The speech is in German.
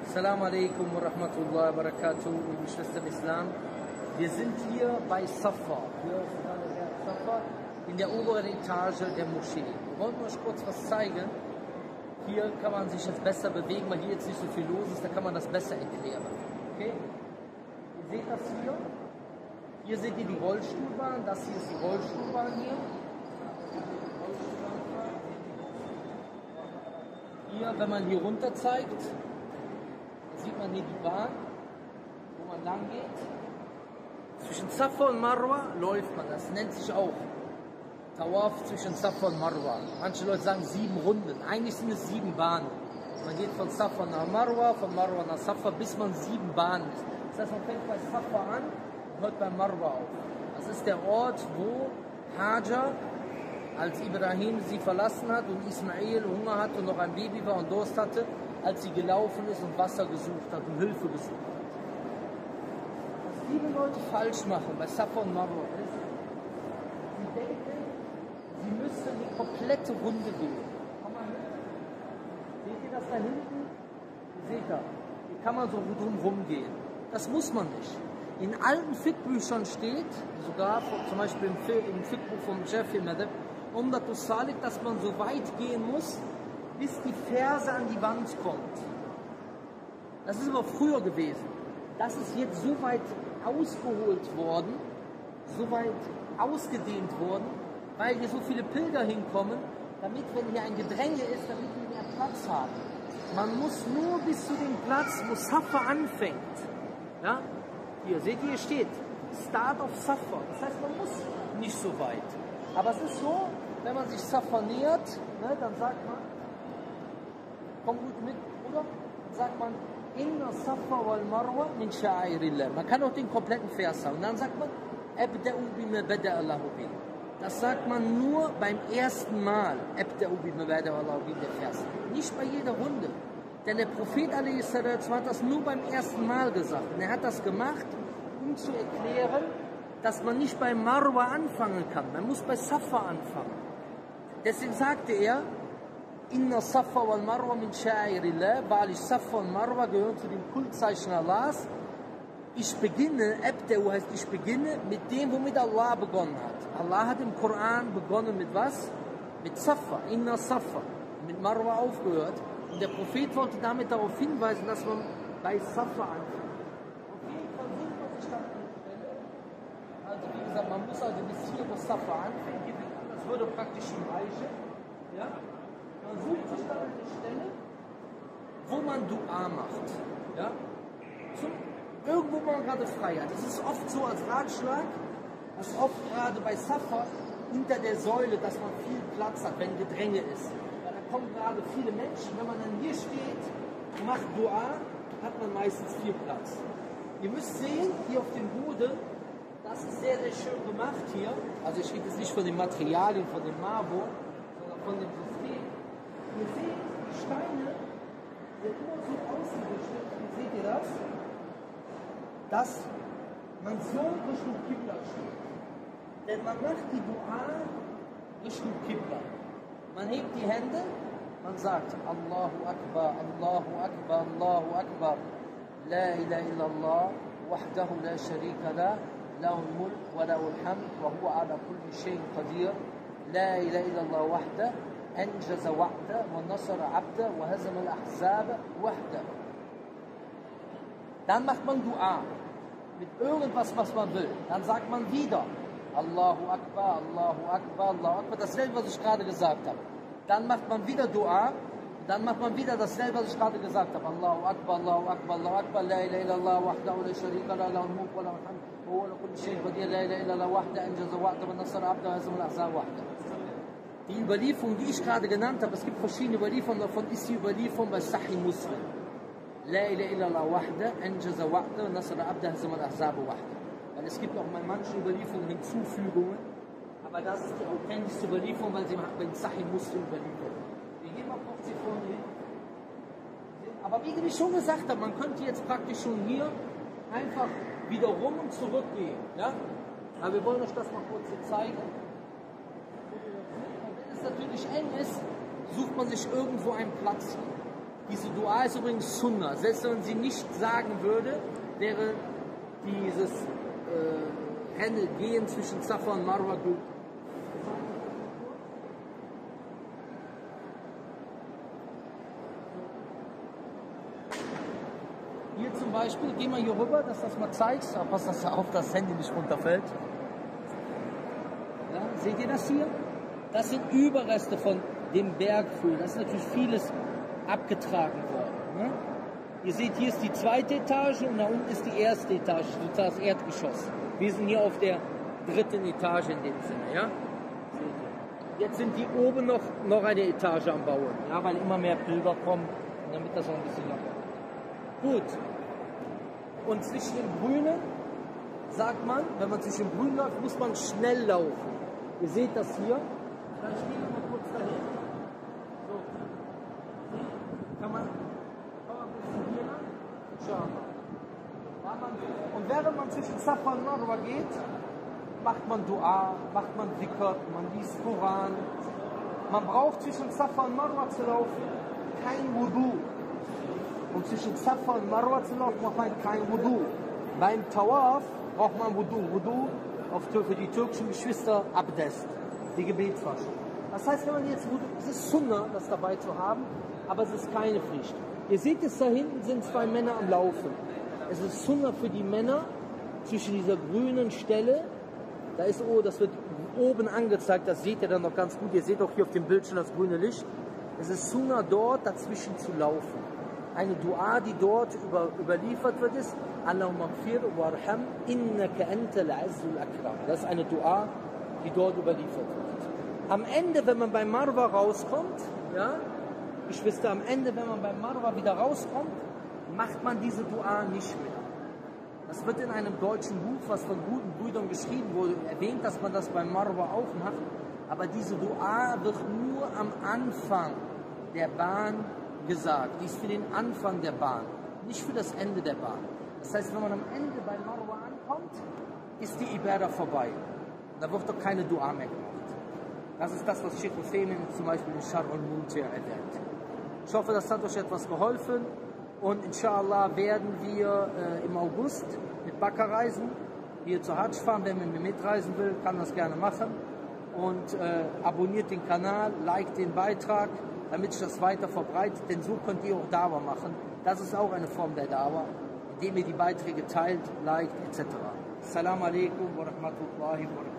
Assalamu alaikum wa rahmatullahi wa barakatuh, liebe Geschwister im Islam. Wir sind hier bei Safa, hier ist der Safa, in der oberen Etage der Moschee. Wir wollten euch kurz was zeigen. Hier kann man sich jetzt besser bewegen, weil hier jetzt nicht so viel los ist, da kann man das besser erklären. Okay? Ihr seht das hier. Hier seht ihr die Rollstuhlbahn, das hier ist die Rollstuhlbahn hier. Hier, wenn man hier runter zeigt, sieht man hier die Bahn, wo man lang geht. Zwischen Safa und Marwa läuft man, das nennt sich auch Tawaf zwischen Safa und Marwa. Manche Leute sagen 7 Runden, eigentlich sind es 7 Bahnen. Man geht von Safa nach Marwa, von Marwa nach Safa, bis man 7 Bahnen ist. Das heißt, man fängt bei Safa an und hört bei Marwa auf. Das ist der Ort, wo Hajar, als Ibrahim sie verlassen hat und Ismail Hunger hatte und noch ein Baby war und Durst hatte, als sie gelaufen ist und Wasser gesucht hat und Hilfe gesucht hat. Was viele Leute falsch machen bei Safa und Marwa ist, sie denken, sie müssen die komplette Runde gehen. Komm mal hin. Seht ihr das da hinten? Seht ihr? Hier kann man so drumherum gehen. Das muss man nicht. In alten Fiqh-Büchern steht, sogar zum Beispiel im Fiqh-Buch vom Shafi'i Madhab, dass man so weit gehen muss, bis die Ferse an die Wand kommt. Das ist aber früher gewesen. Das ist jetzt so weit ausgeholt worden, so weit ausgedehnt worden, weil hier so viele Pilger hinkommen, damit, wenn hier ein Gedränge ist, damit wir mehr Platz haben. Man muss nur bis zu dem Platz, wo Safa anfängt. Ja? Hier, seht ihr, hier steht Start of Safa. Das heißt, man muss nicht so weit. Aber es ist so, wenn man sich Safa nähert, ne, dann sagt man, komm gut mit, oder? Dann sagt man, Inna Safa wal Marwa min sha'airillah. Man kann auch den kompletten Vers sagen. Und dann sagt man, Abda'u bima bada'a Allahu bi. Das sagt man nur beim ersten Mal. Abda'u bima bada'a Allahu bi, der Vers. Nicht bei jeder Runde. Denn der Prophet a.s. hat das nur beim ersten Mal gesagt. Und er hat das gemacht, um zu erklären, dass man nicht bei Marwa anfangen kann. Man muss bei Safa anfangen. Deswegen sagte er, Inna Safa wal Marwa min sha'airillah, weil Safa und Marwa gehören zu dem Kultzeichen Allahs. Ich beginne, Abda'u heißt ich beginne, mit dem, womit Allah begonnen hat. Allah hat im Koran begonnen mit was? Mit Safa, Inna Safa. Mit Marwa aufgehört. Und der Prophet wollte damit darauf hinweisen, dass man bei Safa anfängt. Auf jeden Fall sucht man sich dann eine Stelle. Also wie gesagt, man muss also bis hier, wo Safa anfängt, das würde praktisch schon reichen. Ja? Man sucht sich dann eine Stelle, wo man Dua macht. Ja? Irgendwo, wo man gerade frei hat. Das ist oft so als Ratschlag, dass oft gerade bei Safa unter der Säule, dass man viel Platz hat, wenn Gedränge ist. Weil da kommen gerade viele Menschen. Wenn man dann hier steht und macht Dua, hat man meistens viel Platz. Ihr müsst sehen, hier auf dem Boden, das ist sehr, sehr schön gemacht hier. Also ich rede jetzt nicht von den Materialien, von dem Marmor, sondern von dem System. Ihr seht, die Steine sind immer so ausgerichtet, seht ihr das? Dass man so Richtung Qibla steht. Denn man macht die Dua Richtung Qibla. Man hebt die Hände, man sagt Allahu Akbar, Allahu Akbar, Allahu Akbar, La ilaha illallah, wahdahu la sharika la, lahul mulk wa lahul hamd, wa huwa ala kulli shayin qadir, La ilaha illallah wahda, anjaza wa'da, wa nasara abda, wa hazama al-ahzab wahda. Dann macht man Dua mit irgendwas, was man will. Dann sagt man wieder Allahu Akbar, Allahu Akbar, Allahu Akbar. Dasselbe, was ich gerade gesagt habe. Dann macht man wieder Dua. Dann macht man wieder dasselbe, was ich gerade gesagt habe. Allahu Akbar, Allahu Akbar, Allahu Akbar. La ilaha illallah wahdahu la sharika la, lahul mulk wa lahul hamd, wa huwa ala kulli shay'in qadir. La ilaha illallah wahda, anjaza wa'da, wa nasara abda, wa hazama al-ahzab wahda. Die Überlieferung, die ich gerade genannt habe, es gibt verschiedene Überlieferungen davon, ist die Überlieferung bei Sahih Muslim. La ilaha illallah wahda, anjaza wa'da, wa nasara abda, hazama al-ahzab wahda. Weil es gibt auch bei manchen Überlieferungen Hinzufügungen, aber das ist die authentischste Überlieferung, weil sie bei Sahih Muslim überliefert. Wir gehen mal kurz hier vorne hin. Aber wie ich schon gesagt habe, man könnte jetzt praktisch schon hier einfach wieder rum und zurückgehen. Ja? Aber wir wollen euch das mal kurz hier zeigen. Und wenn es natürlich eng ist, sucht man sich irgendwo einen Platz hier. Diese Dua Dua ist übrigens Sunnah. Selbst wenn man sie nicht sagen würde, wäre dieses Rennen, Gehen zwischen Safa und Marwa gut. Hier zum Beispiel, geh mal hier rüber, dass das mal zeigst, aber pass, dass auf das Handy nicht runterfällt. Ja, seht ihr das hier? Das sind Überreste von dem Bergfühl. Das ist natürlich vieles abgetragen worden. Ne? Ihr seht, hier ist die zweite Etage und da unten ist die erste Etage, das Erdgeschoss. Wir sind hier auf der dritten Etage in dem Sinne. Ja? Jetzt sind die oben noch eine Etage am Bauen, ja, weil immer mehr Pilger kommen, damit das auch ein bisschen locker wird. Gut. Und zwischen den Grünen, sagt man, wenn man zwischen den Grünen läuft, muss man schnell laufen. Ihr seht das hier. Dann stehen wir mal kurz dahin. So. Kann man ein bisschen hier lang? Schauen. Und während man zwischen Safa und Marwa geht, macht man Dua, macht man Dhikr, man liest Koran. Man braucht zwischen Safa und Marwa zu laufen kein Wudu. Und zwischen Safa und Marwa zu laufen macht man kein Wudu. Beim Tawaf braucht man Wudu. Wudu für die türkischen Geschwister Abdest, die Gebetswaschung. Das heißt, wenn man jetzt Wudu, es ist Sunnah, das dabei zu haben, aber es ist keine Pflicht. Ihr seht es, da hinten sind zwei Männer am Laufen. Es ist Sunnah für die Männer zwischen dieser grünen Stelle. Da ist, das wird oben angezeigt, das seht ihr dann noch ganz gut. Ihr seht auch hier auf dem Bildschirm das grüne Licht. Es ist Sunnah dort dazwischen zu laufen. Eine Dua, die dort überliefert wird, ist Allahumma gfir warham innaka antal azzul akram. Das ist eine Dua, die dort überliefert wird. Am Ende, wenn man bei Marwa rauskommt, ja, Geschwister, am Ende, wenn man bei Marwa wieder rauskommt, macht man diese Dua nicht mehr. Das wird in einem deutschen Buch, was von guten Brüdern geschrieben wurde, erwähnt, dass man das bei Marwa auch macht. Aber diese Dua wird nur am Anfang der Bahn gesagt. Die ist für den Anfang der Bahn, nicht für das Ende der Bahn. Das heißt, wenn man am Ende bei Marwa ankommt, ist die Ibadah vorbei. Da wird doch keine Dua mehr gemacht. Das ist das, was Sheikh Hussein zum Beispiel in Sharh al-Mumti' erwähnt. Ich hoffe, das hat euch etwas geholfen. Und inshallah werden wir im August mit Bakka reisen, hier zur Hajj fahren. Wenn man mitreisen will, kann das gerne machen. Und abonniert den Kanal, liked den Beitrag, damit sich das weiter verbreitet. Denn so könnt ihr auch Dawa machen. Das ist auch eine Form der Dawa, indem ihr die Beiträge teilt, liked etc. Assalamu alaikum wa rahmatullahi wa barakatuh.